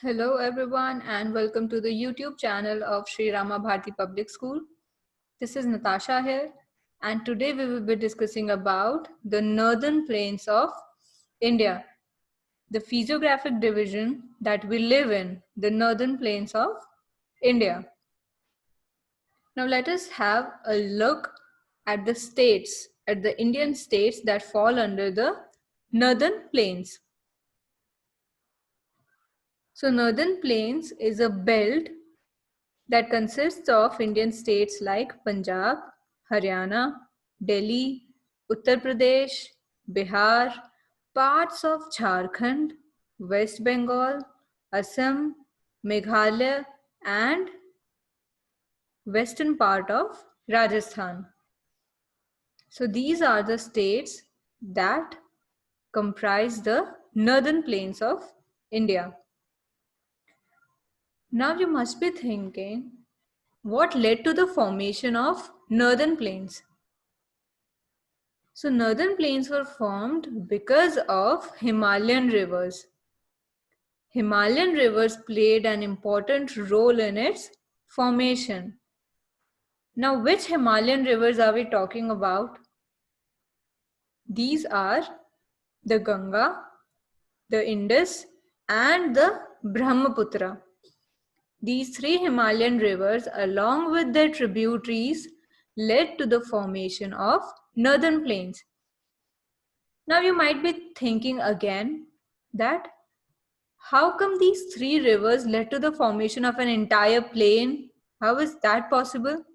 Hello everyone and welcome to the YouTube channel of Sri Rama Bharati Public School. This is Natasha here and today we will be discussing about the northern plains of India, the physiographic division that we live in, the northern plains of India. Now let us have a look at the states, at the Indian states that fall under the northern plains. So northern plains is a belt that consists of Indian states like Punjab, Haryana, Delhi, Uttar Pradesh, Bihar, parts of Jharkhand, West Bengal, Assam, Meghalaya, and western part of Rajasthan. So these are the states that comprise the northern plains of India. Now you must be thinking, what led to the formation of northern plains? So northern plains were formed because of Himalayan rivers. Himalayan rivers played an important role in its formation. Now, which Himalayan rivers are we talking about? These are the Ganga, the Indus, and the Brahmaputra. These three Himalayan rivers, along with their tributaries, led to the formation of northern plains. Now you might be thinking again that how come these three rivers led to the formation of an entire plain? How is that possible?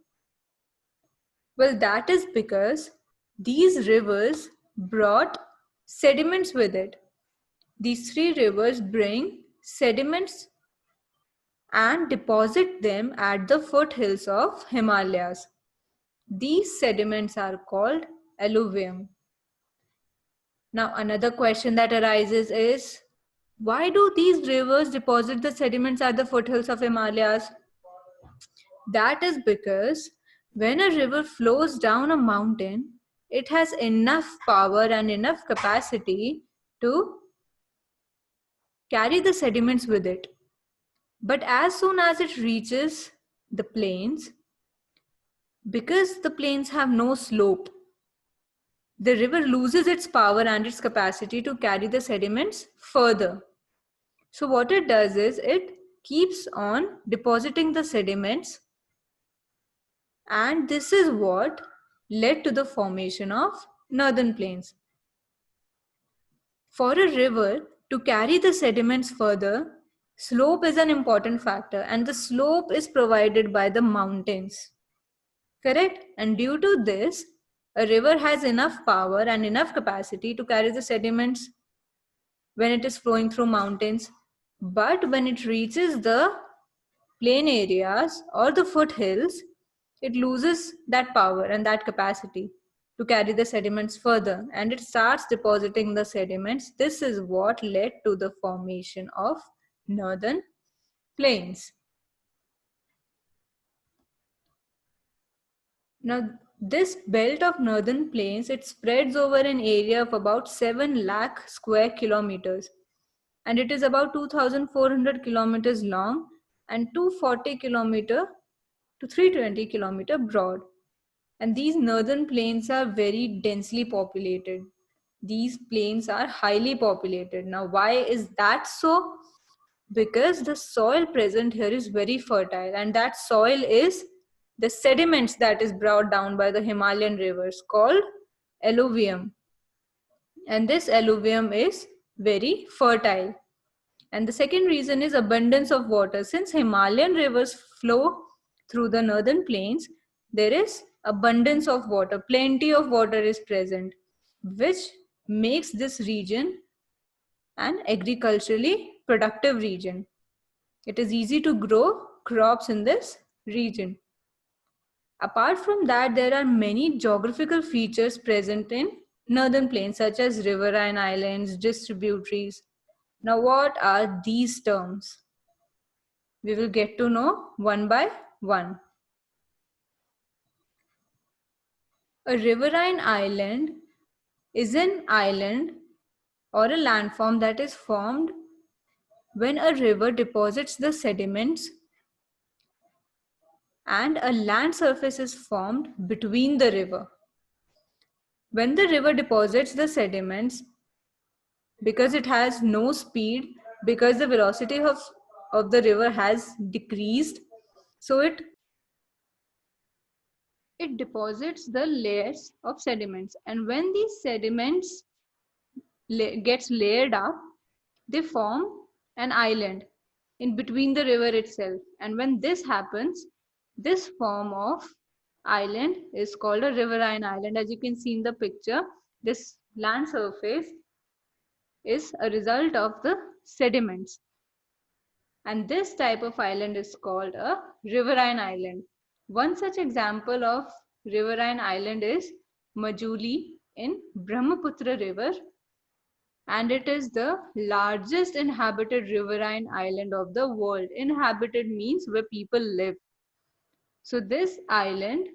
Well, that is because these rivers brought sediments with it. These three rivers bring sediments and deposit them at the foothills of Himalayas. These sediments are called alluvium. Now, another question that arises is, why do these rivers deposit the sediments at the foothills of Himalayas? That is because when a river flows down a mountain, it has enough power and enough capacity to carry the sediments with it. But as soon as it reaches the plains, because the plains have no slope, the river loses its power and its capacity to carry the sediments further. So what it does is it keeps on depositing the sediments, and this is what led to the formation of northern plains. For a river to carry the sediments further, slope is an important factor, and the slope is provided by the mountains. Correct? And due to this, a river has enough power and enough capacity to carry the sediments when it is flowing through mountains. But when it reaches the plain areas or the foothills, it loses that power and that capacity to carry the sediments further, and it starts depositing the sediments. This is what led to the formation of northern plains. Now, this belt of northern plains, it spreads over an area of about 7 lakh square kilometers, and it is about 2,400 kilometers long and 240 kilometer to 320 kilometer broad. And these northern plains are very densely populated. These plains are highly populated. Now, why is that so? Because the soil present here is very fertile, and that soil is the sediments that is brought down by the Himalayan rivers called alluvium. And this alluvium is very fertile. And the second reason is abundance of water. Since Himalayan rivers flow through the northern plains, there is abundance of water, plenty of water is present, which makes this region an agriculturally productive region. It is easy to grow crops in this region. Apart from that, there are many geographical features present in northern plains, such as riverine islands, distributaries. Now, what are these terms? We will get to know one by one. A riverine island is an island or a landform that is formed when a river deposits the sediments and a land surface is formed between the river. When the river deposits the sediments, because it has no speed, because the velocity of the river has decreased, so it deposits the layers of sediments. And when these sediments gets layered up, they form an island in between the river itself. And when this happens, this form of island is called a riverine island. As you can see in the picture, this land surface is a result of the sediments. And this type of island is called a riverine island. One such example of riverine island is Majuli in Brahmaputra river, and it is the largest inhabited riverine island of the world. Inhabited means where people live. So this island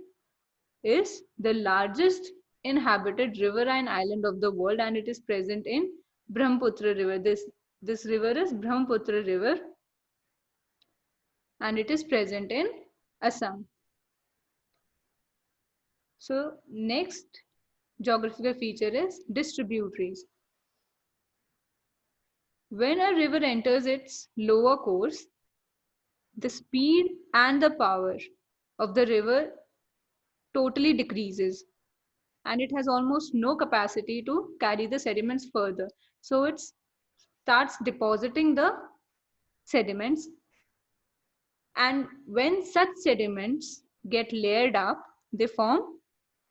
is the largest inhabited riverine island of the world, and it is present in Brahmaputra river. This river is Brahmaputra river, and it is present in Assam. So next geographical feature is distributaries. When a river enters its lower course, the speed and the power of the river totally decreases, and it has almost no capacity to carry the sediments further. So it starts depositing the sediments, and when such sediments get layered up, they form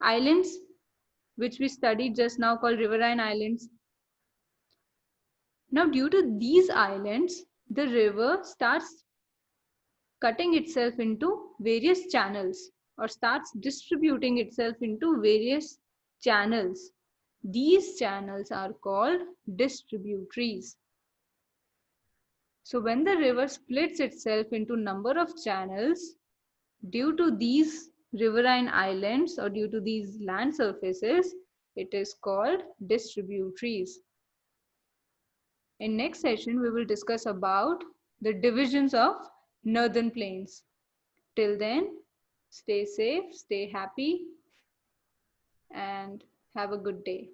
islands, which we studied just now, called riverine islands. Now, due to these islands, the river starts cutting itself into various channels, or starts distributing itself into various channels. These channels are called distributaries. So when the river splits itself into number of channels, due to these riverine islands or due to these land surfaces, it is called distributaries. In next session, we will discuss about the divisions of northern plains. Till then, stay safe, stay happy, and have a good day.